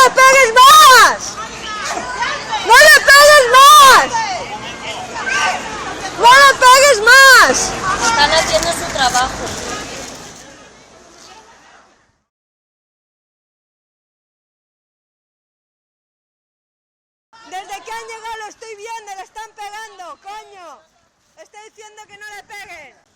le pegues más! ¡No le pegues más! ¡No le pegues más! Están haciendo su trabajo. Desde que han llegado lo estoy viendo, le están pegando, coño. Estoy diciendo que no le peguen.